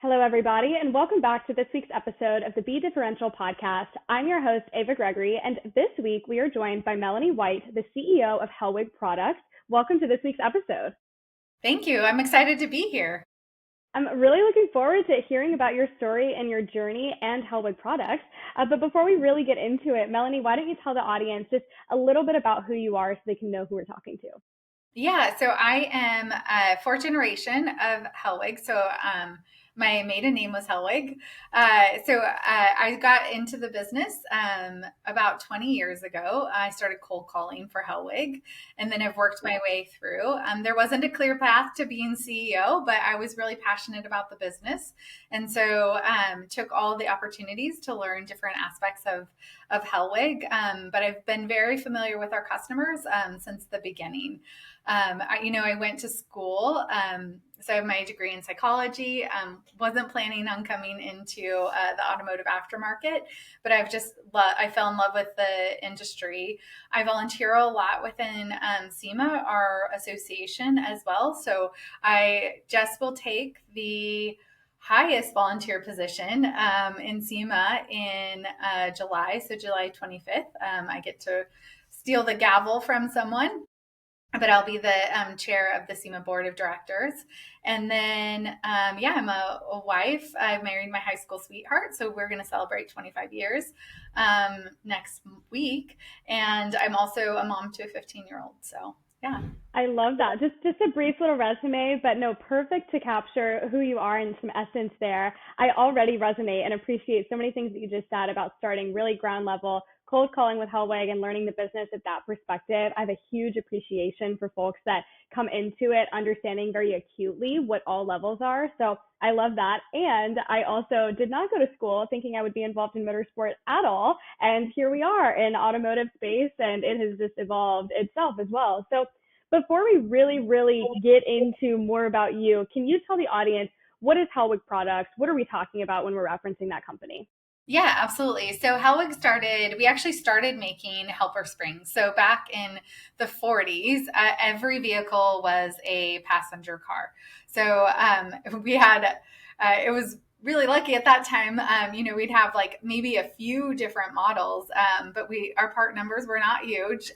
Hello, everybody, and welcome back to this week's episode of the BeDifferential Podcast. I'm your host, Ava Gregory, and this week we are joined by Melanie White, the CEO of Hellwig Products. Welcome to this week's episode. Thank you. I'm excited to be here. I'm really looking forward to hearing about your story and your journey and Hellwig Products. But before we really get into it, Melanie, why don't you tell the audience just a little bit about who you are so they can know who we're talking to? Yeah, so I am a fourth generation of Hellwig. My maiden name was Hellwig. I got into the business about 20 years ago. I started cold calling for Hellwig, and then I've worked my way through. There wasn't a clear path to being CEO, but I was really passionate about the business. And so took all the opportunities to learn different aspects of Hellwig. But I've been very familiar with our customers since the beginning. I went to school, so I have my degree in psychology. Wasn't planning on coming into the automotive aftermarket, but I fell in love with the industry. I volunteer a lot within SEMA, our association, as well. So I just will take the highest volunteer position in SEMA in July, so July 25th. I get to steal the gavel from someone. But I'll be the chair of the SEMA board of directors. And then, I'm a wife. I married my high school sweetheart. So we're going to celebrate 25 years next week. And I'm also a mom to a 15-year-old. So, yeah. I love that. Just a brief little resume, but no, perfect to capture who you are and some essence there. I already resonate and appreciate so many things that you just said about starting really ground level, cold calling with Hellwig and learning the business at that perspective. I have a huge appreciation for folks that come into it understanding very acutely what all levels are. So I love that. And I also did not go to school thinking I would be involved in motorsport at all. And here we are in automotive space, and it has just evolved itself as well. So before we really get into more about you, can you tell the audience, what is Hellwig Products? What are we talking about when we're referencing that company? Yeah, absolutely. So we actually started making helper springs. So back in the 40s, every vehicle was a passenger car. So it was really lucky at that time. We'd have like maybe a few different models, but our part numbers were not huge.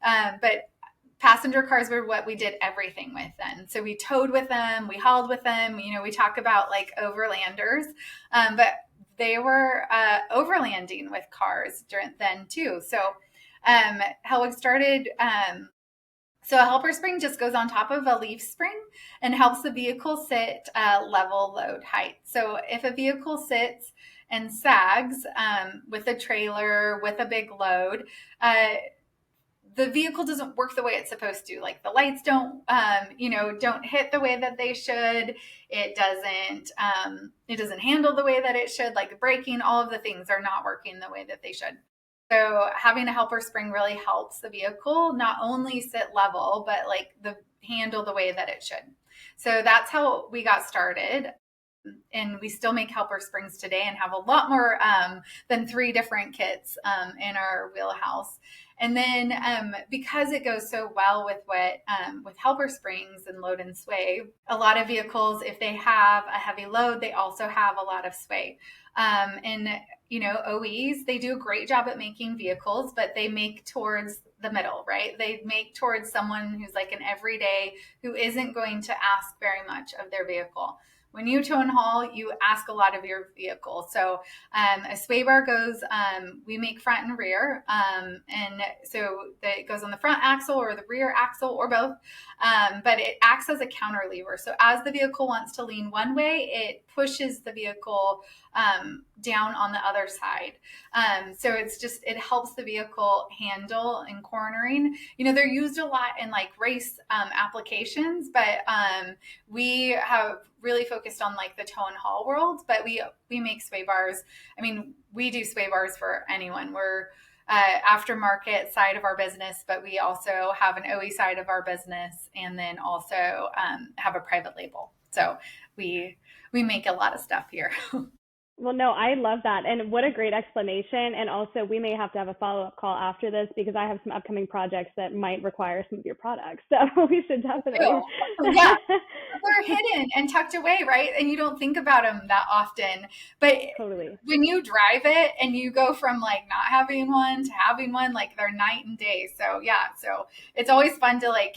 But passenger cars were what we did everything with then. So we towed with them, we hauled with them. We talk about like overlanders, but they were overlanding with cars then too. So Hellwig started. So a helper spring just goes on top of a leaf spring and helps the vehicle sit level load height. So if a vehicle sits and sags with a trailer, with a big load, the vehicle doesn't work the way it's supposed to. Like the lights don't hit the way that they should. It doesn't handle the way that it should. Like the braking, all of the things are not working the way that they should. So having a helper spring really helps the vehicle not only sit level, but like handle the way that it should. So that's how we got started. And we still make helper springs today and have a lot more than 3 different kits in our wheelhouse. And then because it goes so well with with helper springs and load and sway, a lot of vehicles, if they have a heavy load, they also have a lot of sway. OEs, they do a great job at making vehicles, but they make towards the middle, right? They make towards someone who's like an everyday, who isn't going to ask very much of their vehicle. When you tow and haul, you ask a lot of your vehicle. So a sway bar goes, we make front and rear. And so it goes on the front axle or the rear axle or both. But it acts as a counter lever. So as the vehicle wants to lean one way, it pushes the vehicle down on the other side. So it helps the vehicle handle in cornering. They're used a lot in like race applications, but we have really focused on like the tow and haul world, but we make sway bars. I mean, we do sway bars for anyone. We're aftermarket side of our business, but we also have an OE side of our business, and then also have a private label. So we make a lot of stuff here. Well, no, I love that. And what a great explanation. And also, we may have to have a follow-up call after this because I have some upcoming projects that might require some of your products. So we should definitely. True. Yeah, they're hidden and tucked away, right? And you don't think about them that often. But Totally. when you drive it and you go from like not having one to having one, like they're night and day. So yeah, so it's always fun to like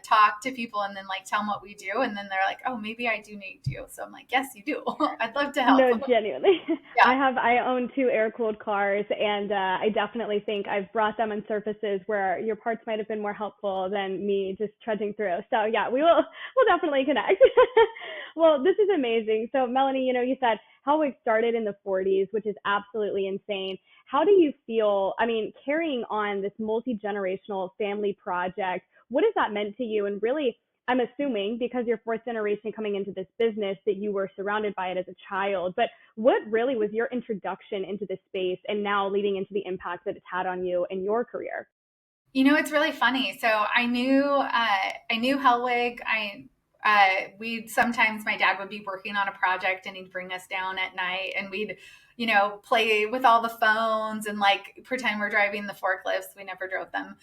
talk to people and then like tell them what we do, and then they're like, oh, maybe I do need you. So I'm like, yes, you do. I'd love to help. No, genuinely. Yeah. I own two air-cooled cars, and I definitely think I've brought them on surfaces where your parts might have been more helpful than me just trudging through. So yeah, we'll definitely connect. Well, this is amazing. So Melanie, you said Hellwig started in the 40s, which is absolutely insane. How do you feel, I mean, carrying on this multi-generational family project, what has that meant to you? And really, I'm assuming because you're fourth generation coming into this business that you were surrounded by it as a child. But what really was your introduction into this space and now leading into the impact that it's had on you in your career? It's really funny. So I knew Hellwig. We'd sometimes my dad would be working on a project and he'd bring us down at night and we'd, play with all the phones and like pretend we're driving the forklifts. We never drove them.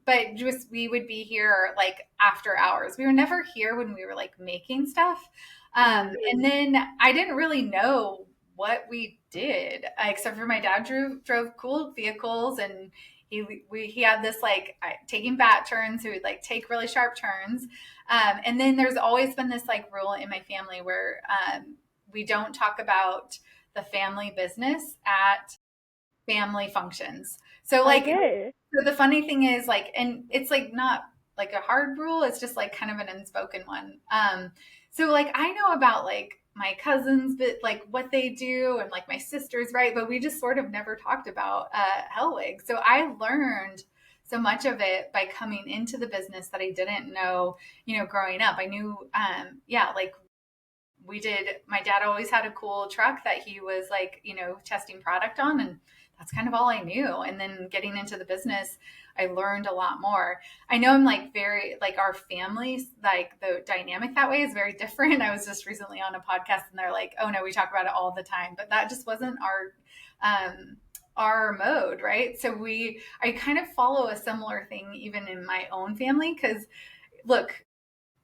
But just we would be here like after hours. We were never here when we were like making stuff. And then I didn't really know what we did, except for my dad drove cool vehicles and he had this like taking bat turns, so we'd like take really sharp turns. And then there's always been this like rule in my family where we don't talk about the family business at family functions. So like, Okay. so the funny thing is like, and it's like not like a hard rule, it's just like kind of an unspoken one. So like I know about like my cousins, but like what they do and like my sisters, right? But we just sort of never talked about Hellwig. So I learned so much of it by coming into the business that I didn't know, growing up. I knew, yeah, like my dad always had a cool truck that he was like, testing product on. And that's kind of all I knew. And then getting into the business, I learned a lot more. I know I'm like very, like our families, like the dynamic that way is very different. I was just recently on a podcast and they're like, oh no, we talk about it all the time, but that just wasn't our mode, right? So I kind of follow a similar thing even in my own family. Cause look,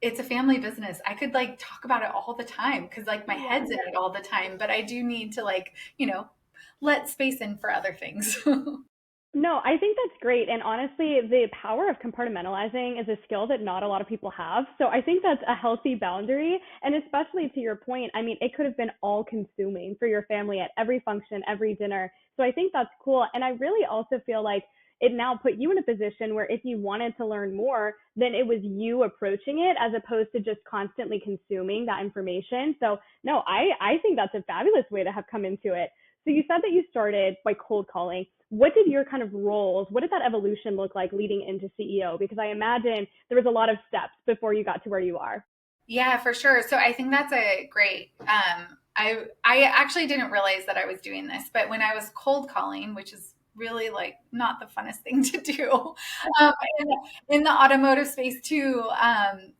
it's a family business. I could like talk about it all the time because like my head's in it all the time, but I do need to like, let space in for other things. No, I think that's great. And honestly, the power of compartmentalizing is a skill that not a lot of people have. So I think that's a healthy boundary. And especially to your point, I mean, it could have been all consuming for your family at every function, every dinner. So I think that's cool. And I really also feel like it now put you in a position where if you wanted to learn more, then it was you approaching it as opposed to just constantly consuming that information. So no, I think that's a fabulous way to have come into it. So you said that you started by cold calling. What did your kind of roles, what did that evolution look like leading into CEO? Because I imagine there was a lot of steps before you got to where you are. Yeah, for sure. So I think that's a great. I actually didn't realize that I was doing this, but when I was cold calling, which is really like not the funnest thing to do, in the automotive space too,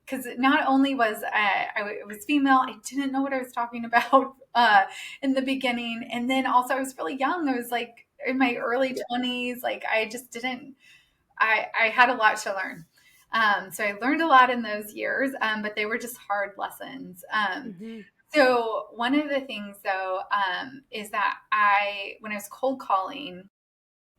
because not only was I was female, I didn't know what I was talking about in the beginning, and then also I was really young. I was like in my early 20s. Like I just didn't. I had a lot to learn. So I learned a lot in those years, but they were just hard lessons. Mm-hmm. So one of the things though, is that when I was cold calling,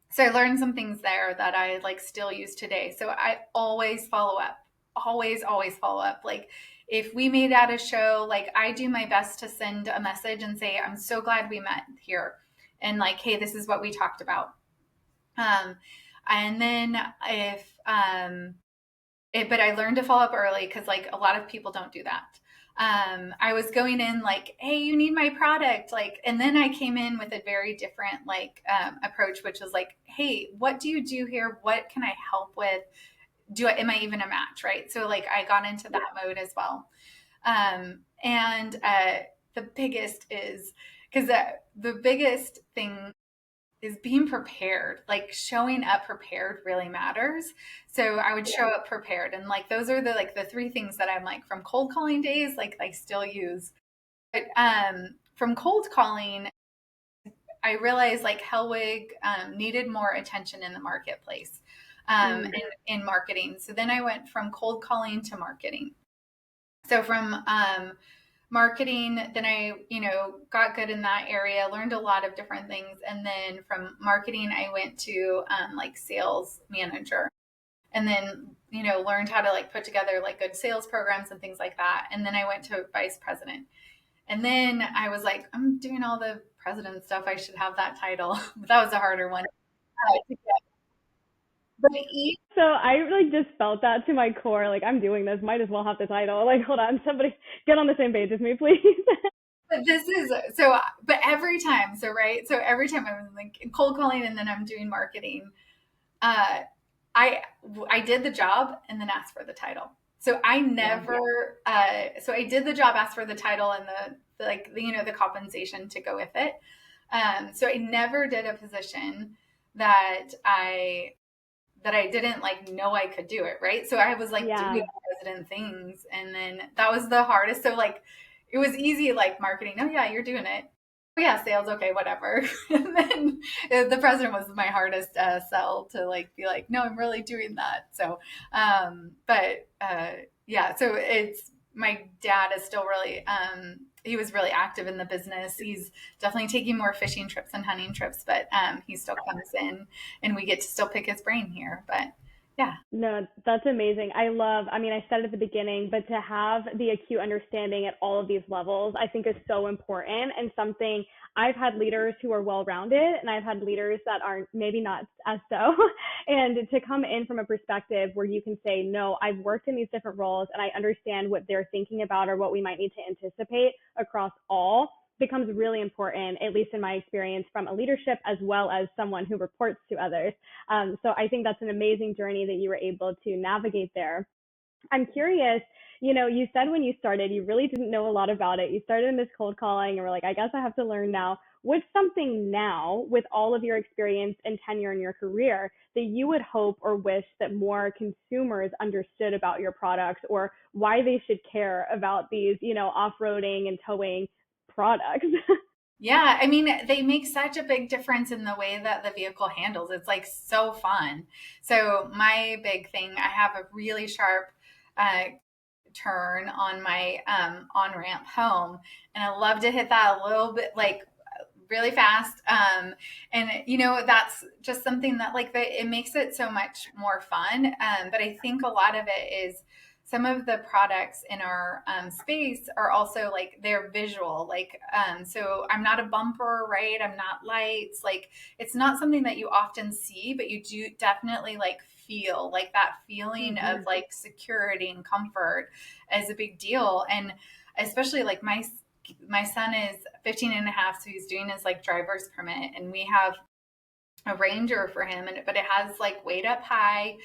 so I learned some things there that I like still use today. So I always follow up, always follow up. Like if we made at a show, like I do my best to send a message and say, I'm so glad we met here. And like, hey, this is what we talked about. And then but I learned to follow up early because like a lot of people don't do that. I was going in like, hey, you need my product, like, and then I came in with a very different like approach, which was like, hey, what do you do here? What can I help with? Am I even a match, right? So like I got into that mode as well. And the biggest is because the biggest thing is being prepared. Like showing up prepared really matters. So I would show up prepared, and like those are the three things that I'm like from cold calling days, like I still use. But from cold calling, I realized like Hellwig needed more attention in the marketplace, in marketing. So then I went from cold calling to marketing. So from marketing, then I, got good in that area, learned a lot of different things. And then from marketing, I went to like sales manager, and then, learned how to like put together like good sales programs and things like that. And then I went to vice president. And then I was like, I'm doing all the president stuff. I should have that title. But that was a harder one to get. But So I like just felt that to my core. Like, I'm doing this, might as well have the title. Like, hold on, somebody get on the same page with me, please. but this is so, but every time, so right. So every time I was like cold calling and then I'm doing marketing, uh, I I did the job and then asked for the title. So I never, so I did the job, asked for the title and the like, the compensation to go with it. So I never did a position that I didn't like know I could do it, right? So I was like doing president things, and then that was the hardest. So like it was easy, like marketing. Oh yeah, you're doing it. Oh yeah, sales. Okay, whatever. And then the president was my hardest sell to like be like, no, I'm really doing that. So, but yeah, so it's my dad is still really he was really active in the business. He's definitely taking more fishing trips and hunting trips, but he still comes in and we get to still pick his brain here. But yeah. No, that's amazing. I mean, I said it at the beginning, but to have the acute understanding at all of these levels, I think is so important, and something I've had leaders who are well-rounded and I've had leaders that are maybe not as so. And to come in from a perspective where you can say, no, I've worked in these different roles and I understand what they're thinking about or what we might need to anticipate across all becomes really important, at least in my experience, from a leadership as well as someone who reports to others. So I think that's an amazing journey that you were able to navigate there. I'm curious, you said when you started, you really didn't know a lot about it. You started in this cold calling and were like, I guess I have to learn now. What's something now, with all of your experience and tenure in your career, that you would hope or wish that more consumers understood about your products, or why they should care about these, off-roading and towing products? Yeah, I mean, they make such a big difference in the way that the vehicle handles. It's like so fun. So my big thing, I have a really sharp uh, turn on my on ramp home, and I love to hit that a little bit like really fast. And that's just something that like it makes it so much more fun. But I think a lot of it is some of the products in our space are also like they're visual, like so I'm not a bumper, right? I'm not lights, like it's not something that you often see, but you do definitely like feel like that feeling of like security and comfort is a big deal. And especially like my son is 15 and a half, so he's doing his like driver's permit, and we have a Ranger for him, but it has like weight up high.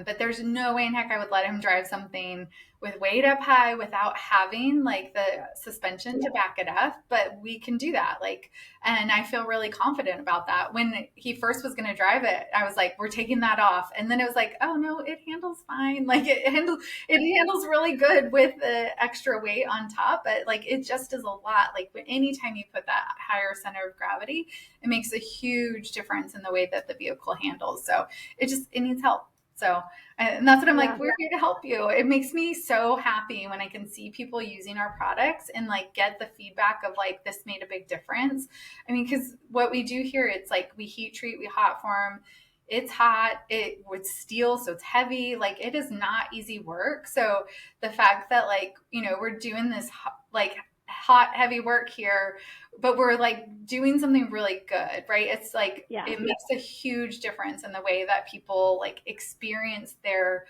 But there's no way in heck I would let him drive something with weight up high without having like the suspension to back it up. But we can do that. Like, and I feel really confident about that. When he first was going to drive it, I was like, we're taking that off. And then it was like, oh no, it handles fine. Like it handles really good with the extra weight on top, but like, it just is a lot. Like anytime you put that higher center of gravity, it makes a huge difference in the way that the vehicle handles. So it needs help. So, and that's what I'm like, we're here to help you. It makes me so happy when I can see people using our products and like get the feedback of like, this made a big difference. I mean, because what we do here, it's like we heat treat, we hot form. It's hot, it with steel, so it's heavy. Like it is not easy work. So the fact that like, we're doing this like hot, heavy work here, but we're like doing something really good, right? It's like, it makes a huge difference in the way that people like experience their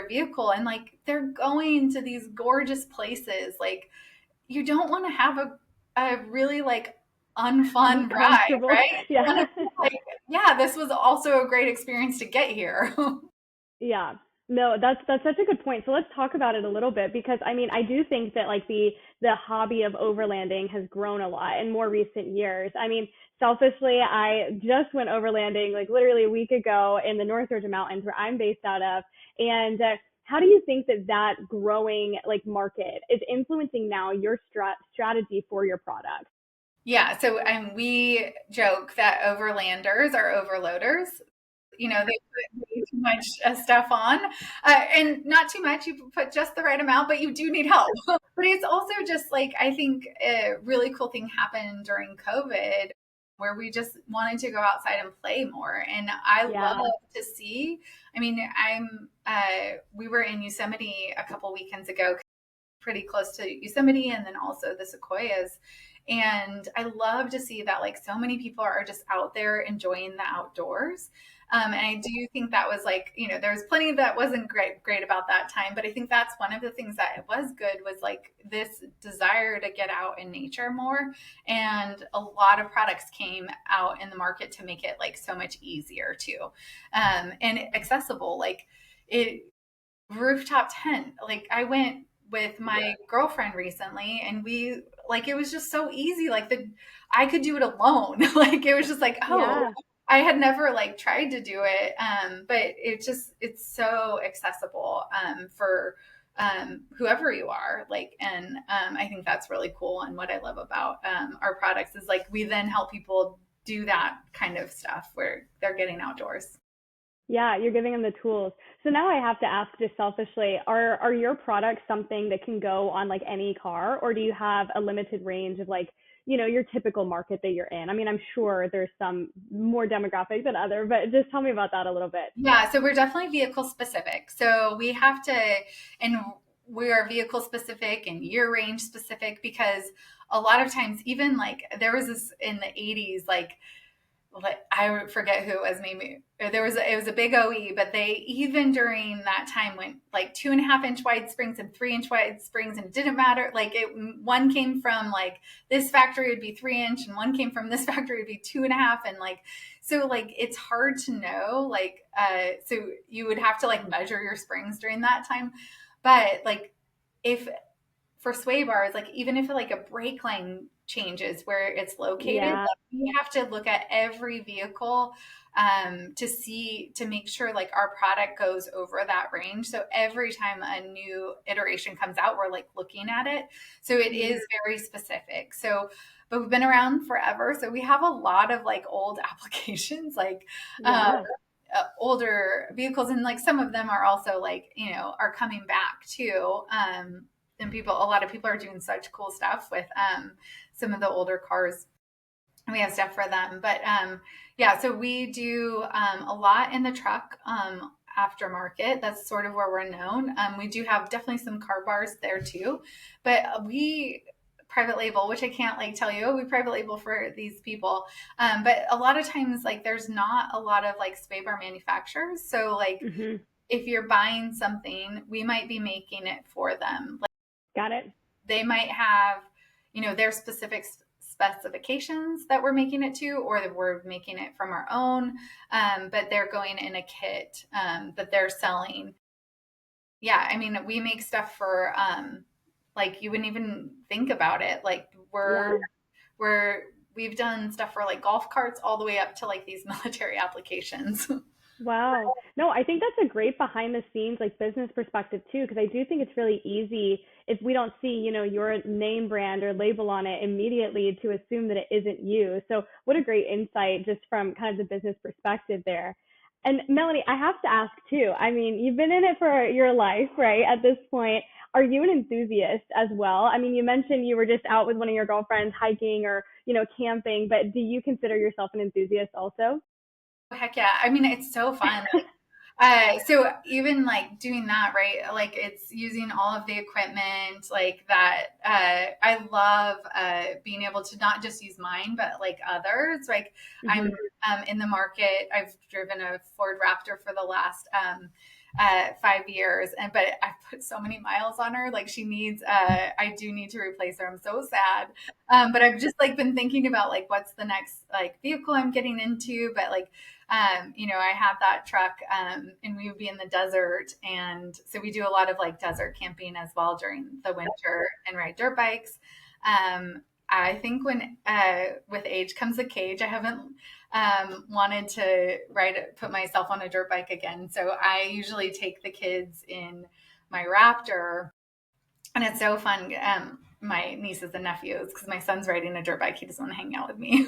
vehicle, and like they're going to these gorgeous places. Like you don't want to have a really like unfun ride, right? Yeah. Like, yeah, this was also a great experience to get here. Yeah. No, that's such a good point. So let's talk about it a little bit, because I mean, I do think that like the hobby of overlanding has grown a lot in more recent years. I mean, selfishly, I just went overlanding like literally a week ago in the North Georgia mountains where I'm based out of, and How do you think that growing like market is influencing now your strategy for your product? Yeah. So we joke that overlanders are overloaders. They put way too much stuff on, and not too much. You put just the right amount, but you do need help. But it's also just like, I think a really cool thing happened during COVID where we just wanted to go outside and play more. And I love Yeah. to see, I mean, we were in Yosemite a couple weekends ago, pretty close to Yosemite and then also the sequoias. And I love to see that like so many people are just out there enjoying the outdoors. And I do think that was like, there's plenty that wasn't great about that time. But I think that's one of the things that was good was like this desire to get out in nature more. And a lot of products came out in the market to make it like so much easier too. And accessible, like it rooftop tent. Like I went with my girlfriend recently and it was just so easy. I could do it alone. Like it was just like, oh, Yeah. I had never like tried to do it. But it's so accessible, for, whoever you are, I think that's really cool. And what I love about, our products is like, we then help people do that kind of stuff where they're getting outdoors. Yeah, you're giving them the tools. So now I have to ask just selfishly, are your products something that can go on like any car, or do you have a limited range of like, your typical market that you're in? I mean, I'm sure there's some more demographic than other, but just tell me about that a little bit. Yeah, so we're definitely vehicle specific. So and we are vehicle specific and year range specific because a lot of times, even like there was this in the 80s, like I forget who it was, maybe it was a big OE, but they even during that time went like 2.5 inch wide springs and 3 inch wide springs, and it didn't matter. One came from like this factory would be 3 inch, and one came from this factory would be 2.5, and so it's hard to know. So you would have to like measure your springs during that time, but if for sway bars, like even if like a brake line changes where it's located, Yeah. we have to look at every vehicle, to make sure like our product goes over that range. So every time a new iteration comes out, we're like looking at it. So it is very specific. So, but we've been around forever. So we have a lot of like old applications, Yeah. older vehicles. And like some of them are also are coming back too. And a lot of people are doing such cool stuff with, some of the older cars. And we have stuff for them. But yeah, so we do, a lot in the truck, aftermarket. That's sort of where we're known. We do have definitely some car bars there too, but we private label, which I can't like tell you, we private label for these people. But a lot of times, like there's not a lot of like sway bar manufacturers. So like Hmm. if you're buying something, we might be making it for them. Got it. They might have, their specific specifications that we're making it to, or that we're making it from our own, but they're going in a kit, that they're selling. Yeah, I mean, we make stuff for, like you wouldn't even think about it. Like Yeah. we've done stuff for like golf carts all the way up to like these military applications. Wow. No, I think that's a great behind the scenes like business perspective too, because I do think it's really easy if we don't see, your name brand or label on it immediately to assume that it isn't you. So what a great insight just from kind of the business perspective there. And Melanie, I have to ask too. I mean, you've been in it for your life, right? At this point, are you an enthusiast as well? I mean, you mentioned you were just out with one of your girlfriends hiking or, camping, but do you consider yourself an enthusiast also? Heck yeah. I mean, it's so fun. So even like doing that, right? Like it's using all of the equipment like that. I love, being able to not just use mine, but like others. Like I'm, Hmm. in the market. I've driven a Ford Raptor for the last, 5 years, but I put so many miles on her. Like she needs, I do need to replace her. I'm so sad. But I've just like been thinking about like what's the next like vehicle I'm getting into. But I have that truck, and we would be in the desert. And so we do a lot of like desert camping as well during the winter and ride dirt bikes. I think when with age comes a cage. I haven't wanted to put myself on a dirt bike again. So I usually take the kids in my Raptor, and it's so fun. My nieces and nephews, because my son's riding a dirt bike, he doesn't want to hang out with me.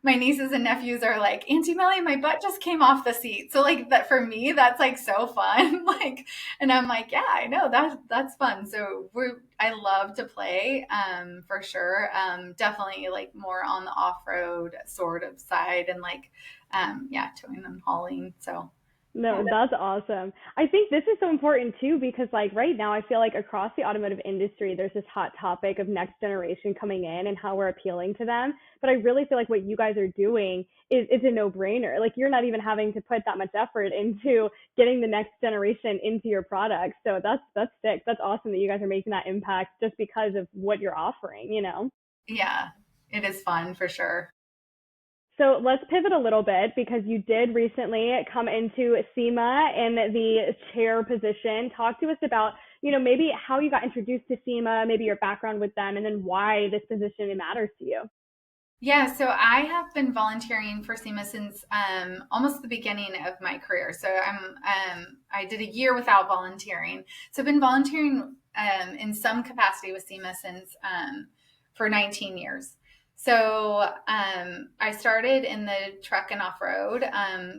My nieces and nephews are like, Auntie Melly, my butt just came off the seat. So like that for me, that's like so fun. Like, and I'm like, yeah, I know that's fun. So I love to play, for sure. Definitely like more on the off-road sort of side, and like, yeah, towing and hauling. So yeah. No, that's awesome. I think this is so important too because like right now I feel like across the automotive industry there's this hot topic of next generation coming in and how we're appealing to them. But I really feel like what you guys are doing is a no-brainer. Like you're not even having to put that much effort into getting the next generation into your product. So that's sick. That's awesome that you guys are making that impact just because of what you're offering, you know? Yeah, it is fun for sure. So let's pivot a little bit because you did recently come into SEMA in the chair position. Talk to us about, maybe how you got introduced to SEMA, maybe your background with them, and then why this position matters to you. Yeah, so I have been volunteering for SEMA since almost the beginning of my career. So I did a year without volunteering. So I've been volunteering in some capacity with SEMA since for 19 years. So I started in the truck and off road.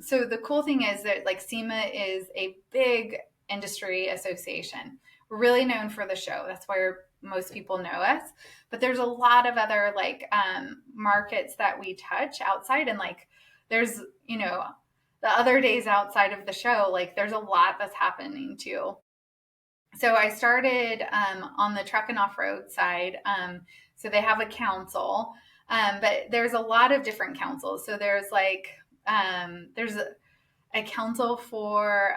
So the cool thing is that like SEMA is a big industry association. We're really known for the show. That's where most people know us, but there's a lot of other like markets that we touch outside, and like there's the other days outside of the show, like there's a lot that's happening too. So I started on the truck and off-road side. So they have a council, but there's a lot of different councils. So there's like there's a council for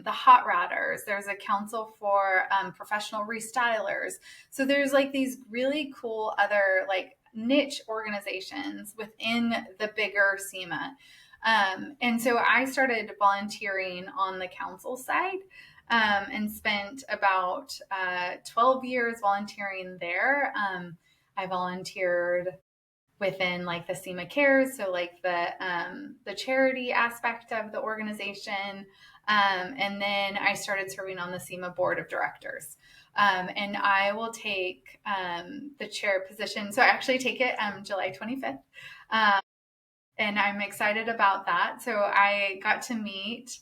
the hot rodders. There's a council for professional restylers. So there's like these really cool other like niche organizations within the bigger SEMA. And so I started volunteering on the council side, and spent about 12 years volunteering there. I volunteered within like the SEMA Cares, so like the charity aspect of the organization, and then I started serving on the SEMA board of directors. And I will take the chair position. So I actually take it July 25th, and I'm excited about that. So I got to meet.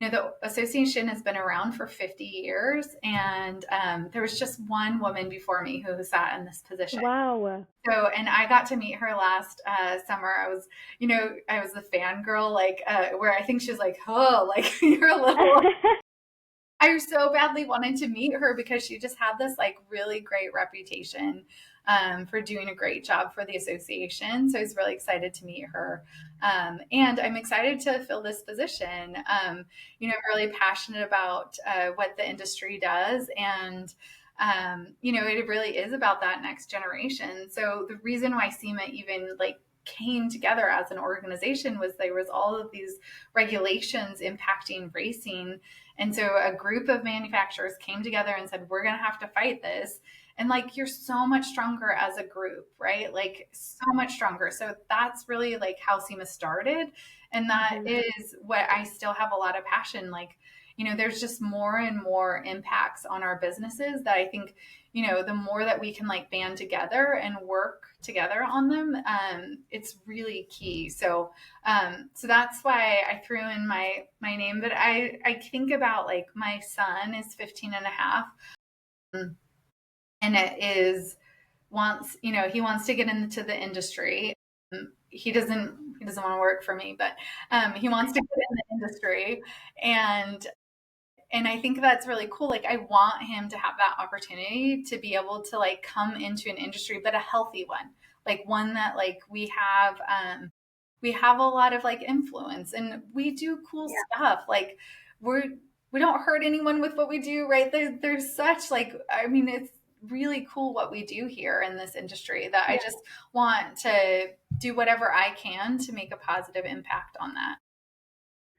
The association has been around for 50 years, and there was just one woman before me who sat in this position. Wow. So, and I got to meet her last summer. I was the fangirl, like, where I think she's like, oh, like, you're a little. I so badly wanted to meet her because she just had this like really great reputation for doing a great job for the association. So I was really excited to meet her. And I'm excited to fill this position. I'm really passionate about what the industry does. And, it really is about that next generation. So the reason why SEMA even like came together as an organization was there was all of these regulations impacting racing. And so a group of manufacturers came together and said, we're going to have to fight this. And like, you're so much stronger as a group, right? Like so much stronger. So that's really like how SEMA started. And that is what I still have a lot of passion. Like, there's just more and more impacts on our businesses that I think, the more that we can like band together and work together on them, it's really key. So that's why I threw in my name. But I think about like my son is 15 and a half, and he wants to get into the industry. He doesn't want to work for me, but he wants to get in the industry, and I think that's really cool. Like I want him to have that opportunity to be able to like come into an industry, but a healthy one, like one that like we have a lot of like influence, and we do cool stuff. Like we don't hurt anyone with what we do, right? There's such like, I mean, it's really cool what we do here in this industry that I just want to do whatever I can to make a positive impact on that.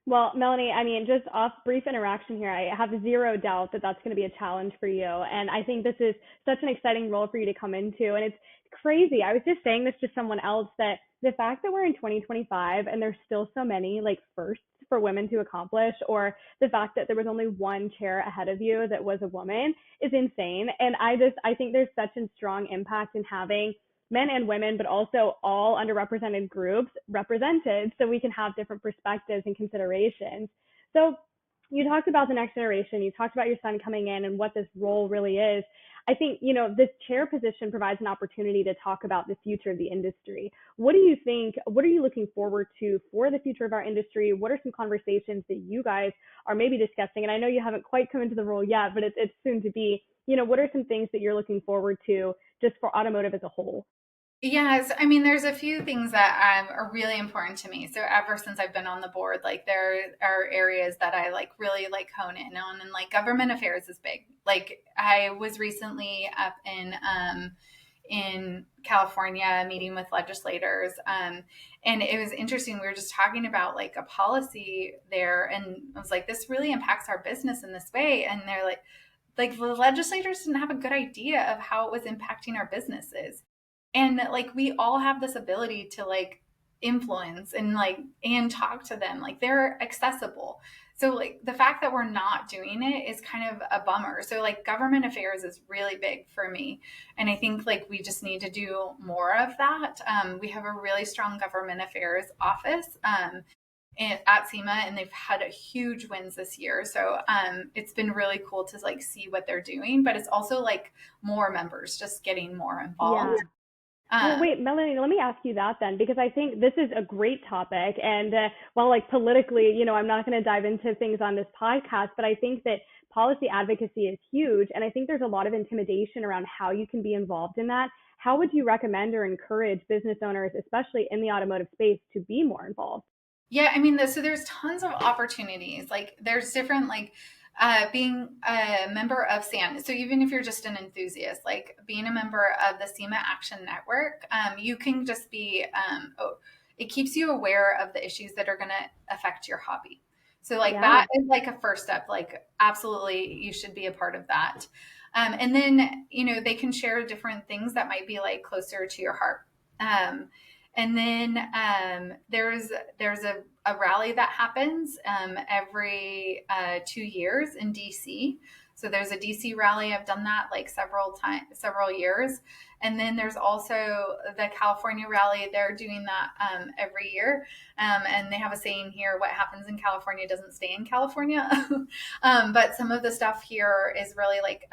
Well, Melanie, I mean, just off brief interaction here, I have zero doubt that that's going to be a challenge for you. And I think this is such an exciting role for you to come into. And it's crazy. I was just saying this to someone else that the fact that we're in 2025 and there's still so many like firsts for women to accomplish, or the fact that there was only one chair ahead of you that was a woman is insane. And I think there's such a strong impact in having men and women, but also all underrepresented groups represented so we can have different perspectives and considerations. So you talked about the next generation, you talked about your son coming in and what this role really is. I think, this chair position provides an opportunity to talk about the future of the industry. What do you think? What are you looking forward to for the future of our industry? What are some conversations that you guys are maybe discussing? And I know you haven't quite come into the role yet, but it's soon to be. What are some things that you're looking forward to just for automotive as a whole? Yes, I mean, there's a few things that are really important to me. So ever since I've been on the board, like there are areas that I like really like hone in on, and like government affairs is big. Like I was recently up in California meeting with legislators, and it was interesting. We were just talking about like a policy there, and I was like, this really impacts our business in this way, and they're like the legislators didn't have a good idea of how it was impacting our businesses. And like we all have this ability to like influence and talk to them, like they're accessible. So like the fact that we're not doing it is kind of a bummer. So like government affairs is really big for me, and I think like we just need to do more of that. We have a really strong government affairs office at SEMA, and they've had a huge wins this year. So it's been really cool to like see what they're doing, but it's also like more members just getting more involved. Yeah. Well, wait, Melanie, let me ask you that then, because I think this is a great topic. And while, like, politically, I'm not going to dive into things on this podcast, but I think that policy advocacy is huge. And I think there's a lot of intimidation around how you can be involved in that. How would you recommend or encourage business owners, especially in the automotive space, to be more involved? Yeah, I mean, so there's tons of opportunities. Like there's different like being a member of SAN. So even if you're just an enthusiast, like being a member of the SEMA Action Network, you can just be. It keeps you aware of the issues that are going to affect your hobby. So like Yeah. that is like a first step. Like absolutely, you should be a part of that. And then they can share different things that might be like closer to your heart. And then there's a rally that happens every 2 years in DC. So there's a DC rally. I've done that like several years. And then there's also the California rally. They're doing that every year. And they have a saying here: what happens in California doesn't stay in California. But some of the stuff here is really like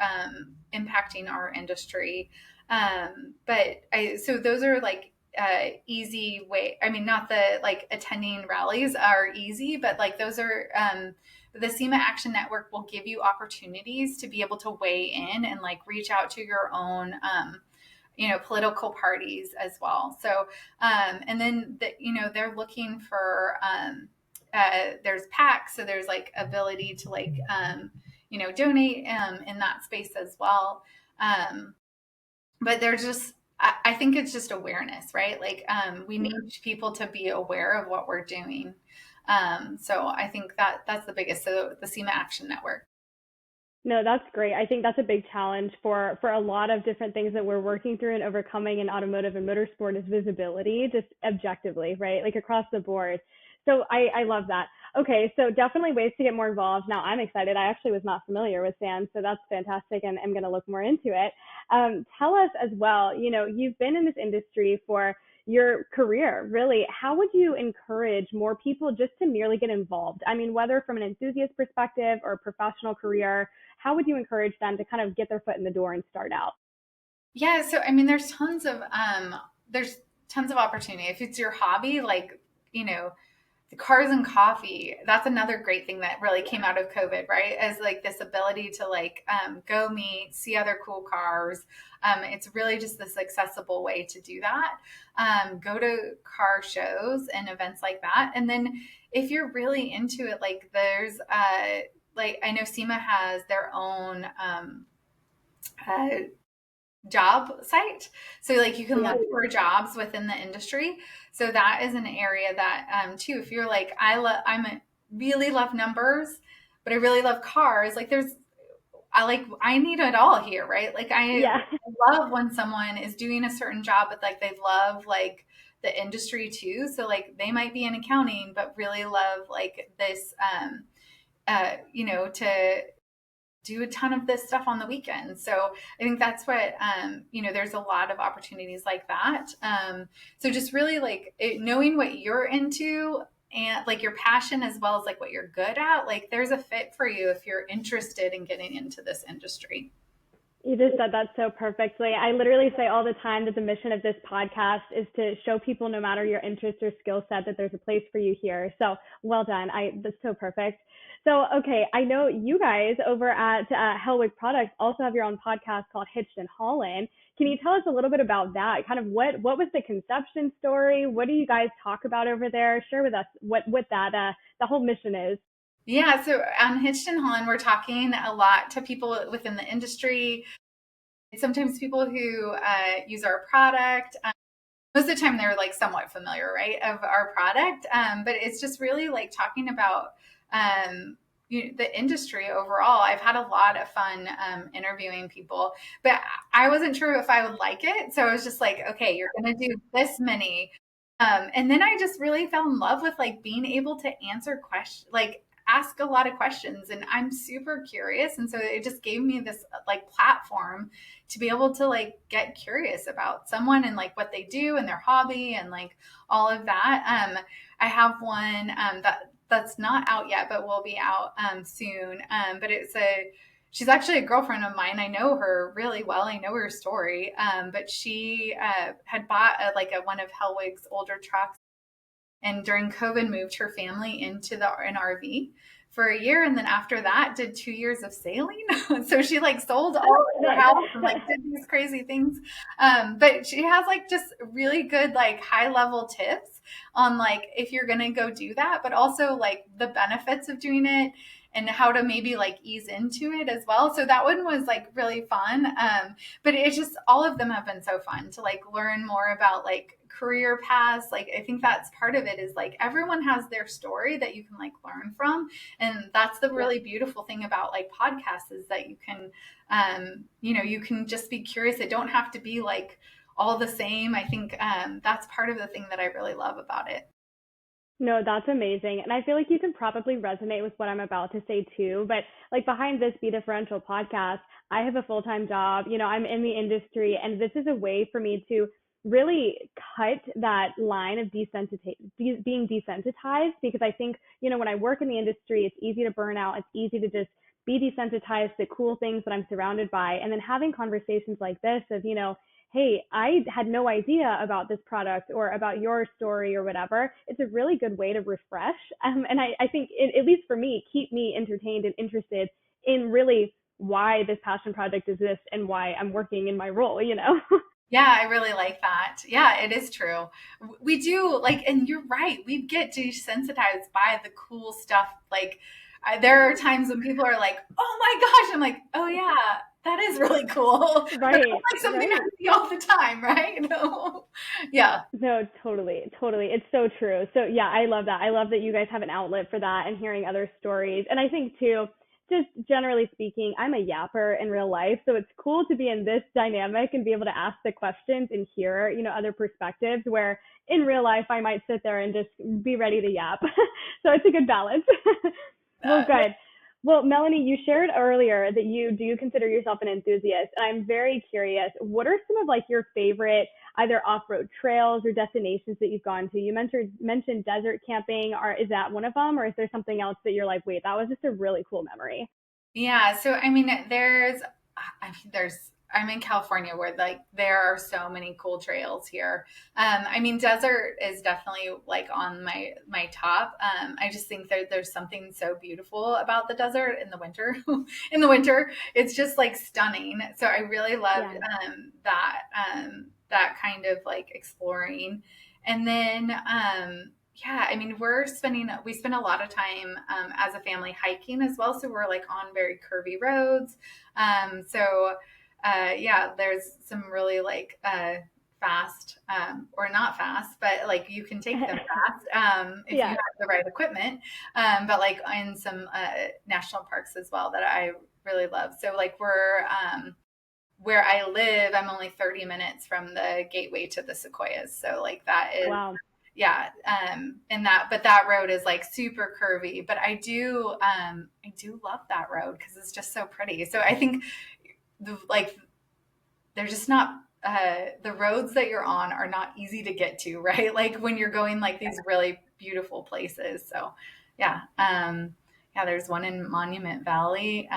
impacting our industry. So those are like easy way. I mean, not the like attending rallies are easy, but like those are the SEMA Action Network will give you opportunities to be able to weigh in and like reach out to your own political parties as well. So and then they're looking for there's PACs, so there's like ability to like donate in that space as well. But there's just I think it's just awareness, right? Like we need people to be aware of what we're doing. So I think that's the biggest. So the SEMA Action Network. No, that's great. I think that's a big challenge for a lot of different things that we're working through and overcoming in automotive and motorsport is visibility, just objectively, right? Like across the board. So I love that. Okay, so definitely ways to get more involved. Now I'm excited. I actually was not familiar with SAN, so that's fantastic, and I'm going to look more into it. Tell us as well. You've been in this industry for your career, really. How would you encourage more people just to merely get involved? I mean, whether from an enthusiast perspective or a professional career, how would you encourage them to kind of get their foot in the door and start out? Yeah. So I mean, there's tons of opportunity if it's your hobby, like the cars and coffee. That's another great thing that really came out of COVID, right? As like this ability to like go meet, see other cool cars. It's really just this accessible way to do that. Go to car shows and events like that. And then if you're really into it, like there's like I know SEMA has their own uh, job site. So like you can Yeah. look for jobs within the industry. So that is an area that too, if you're like, really love numbers, but I really love cars. Like I need it all here, right? Like I Yeah. love when someone is doing a certain job, but like they love like the industry too. So like they might be in accounting, but really love like this, to do a ton of this stuff on the weekends. So I think that's what, there's a lot of opportunities like that. So just really like knowing what you're into and like your passion as well as like what you're good at, like there's a fit for you if you're interested in getting into this industry. You just said that so perfectly. I literally say all the time that the mission of this podcast is to show people, no matter your interest or skill set, that there's a place for you here. So well done. That's so perfect. So, okay, I know you guys over at Hellwig Products also have your own podcast called Hitched Haulin. Can you tell us a little bit about that? Kind of what was the conception story? What do you guys talk about over there? Share with us what that the whole mission is. Yeah, so on Hitched Haulin, we're talking a lot to people within the industry. Sometimes people who use our product. Most of the time, they're like somewhat familiar, right, of our product. But it's just really like talking about the industry overall. I've had a lot of fun interviewing people, but I wasn't sure if I would like it. So I was just like, okay, you're going to do this many. And then I just really fell in love with like being able to answer questions, like ask a lot of questions. And I'm super curious. And so it just gave me this like platform to be able to like get curious about someone and like what they do and their hobby and like all of that. I have one that's not out yet, but will be out soon. But she's actually a girlfriend of mine. I know her really well. I know her story. But she had bought one of Hellwig's older trucks, and during COVID moved her family into an RV for a year, and then after that did 2 years of sailing. So she like sold all of her house and like did these crazy things. But she has like just really good like high level tips on like if you're gonna go do that, but also like the benefits of doing it and how to maybe like ease into it as well. So that one was like really fun. But it's just all of them have been so fun to like learn more about like career paths. Like I think that's part of it is like everyone has their story that you can like learn from. And that's the really beautiful thing about like podcasts is that you can you can just be curious. It don't have to be like all the same. I think that's part of the thing that I really love about it. No, that's amazing. And I feel like you can probably resonate with what I'm about to say too. But like behind this BeDifferential podcast, I have a full-time job. I'm in the industry, and this is a way for me to really cut that line of being desensitized, because I think, when I work in the industry, it's easy to burn out. It's easy to just be desensitized to cool things that I'm surrounded by. And then having conversations like this of, hey, I had no idea about this product or about your story or whatever. It's a really good way to refresh. And I think, at least for me, keep me entertained and interested in really why this passion project exists and why I'm working in my role. Yeah, I really like that. Yeah, it is true. We do like, and you're right. We get desensitized by the cool stuff. Like, there are times when people are like, "Oh my gosh!" I'm like, "Oh yeah, that is really cool." But Right, that's like something right. I see all the time, right? Yeah. No, totally, totally. It's so true. So yeah, I love that. I love that you guys have an outlet for that and hearing other stories. And I think too, just generally speaking, I'm a yapper in real life. So it's cool to be in this dynamic and be able to ask the questions and hear, other perspectives, where in real life I might sit there and just be ready to yap. So it's a good balance. Well, Yeah. good. Well, Melanie, you shared earlier that you do consider yourself an enthusiast. And I'm very curious, what are some of like your favorite either off-road trails or destinations that you've gone to? You mentioned desert camping, or is that one of them, or is there something else that you're like, wait, that was just a really cool memory? Yeah, so I mean, I'm in California where like there are so many cool trails here. I mean, desert is definitely like on my top. I just think there's something so beautiful about the desert in the winter. In the winter, it's just like stunning. So I really loved Yeah. that kind of like exploring. And then yeah, I mean, we spend a lot of time as a family hiking as well. So we're like on very curvy roads. So yeah, there's some really like fast, or not fast, but like you can take them fast if you Yeah. have the right equipment. But like in some national parks as well that I really love. So like we're where I live, I'm only 30 minutes from the gateway to the Sequoias. So like that is, Wow. yeah. But that road is like super curvy, but I do love that road because it's just so pretty. So I think they're just not, the roads that you're on are not easy to get to, right? Like when you're going like these really beautiful places. So yeah. Yeah, there's one in Monument Valley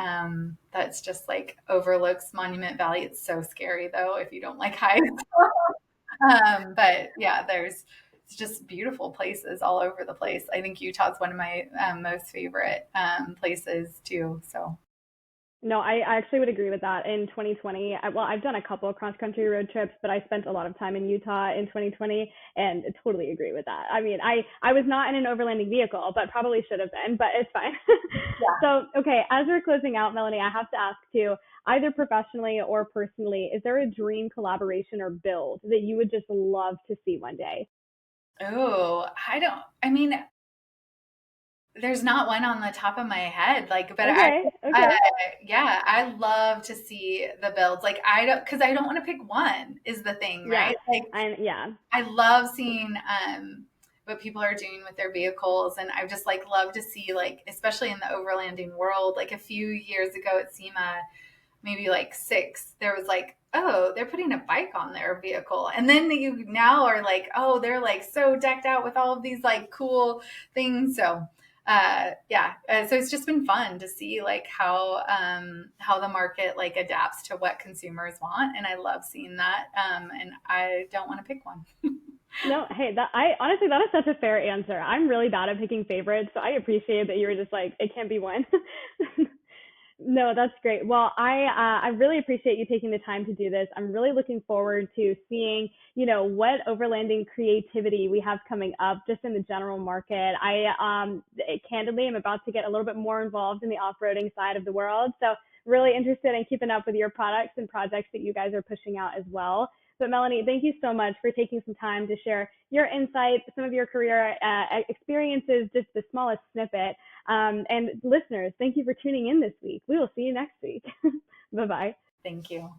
that's just like overlooks Monument Valley. It's so scary though if you don't like heights. But yeah, there's it's just beautiful places all over the place. I think Utah's one of my most favorite places too. So No, I actually would agree with that. In 2020, I've done a couple of cross-country road trips, but I spent a lot of time in Utah in 2020 and totally agree with that. I mean, I was not in an overlanding vehicle, but probably should have been, but it's fine. So, okay, as we're closing out, Melanie, I have to ask too, either professionally or personally, is there a dream collaboration or build that you would just love to see one day? oh, I mean, there's not one on the top of my head, like, but Okay, uh, okay. yeah, I love to see the builds. Like, because I don't want to pick one is the thing, Yeah, right? Like, yeah. I love seeing what people are doing with their vehicles, and I just like love to see like, especially in the overlanding world. Like a few years ago at SEMA, maybe like six, there was like, oh, they're putting a bike on their vehicle, and then you now are like, oh, they're like so decked out with all of these like cool things. So yeah, so it's just been fun to see like how the market like adapts to what consumers want, and I love seeing that, and I don't want to pick one. No, hey, I honestly, that is such a fair answer. I'm really bad at picking favorites, so I appreciate that you were just like, it can't be one. No, that's great. Well, I really appreciate you taking the time to do this. I'm really looking forward to seeing, what overlanding creativity we have coming up just in the general market. Candidly am about to get a little bit more involved in the off-roading side of the world. So really interested in keeping up with your products and projects that you guys are pushing out as well. But Melanie, thank you so much for taking some time to share your insights, some of your career experiences, just the smallest snippet. And listeners, thank you for tuning in this week. We will see you next week. Bye-bye. Thank you.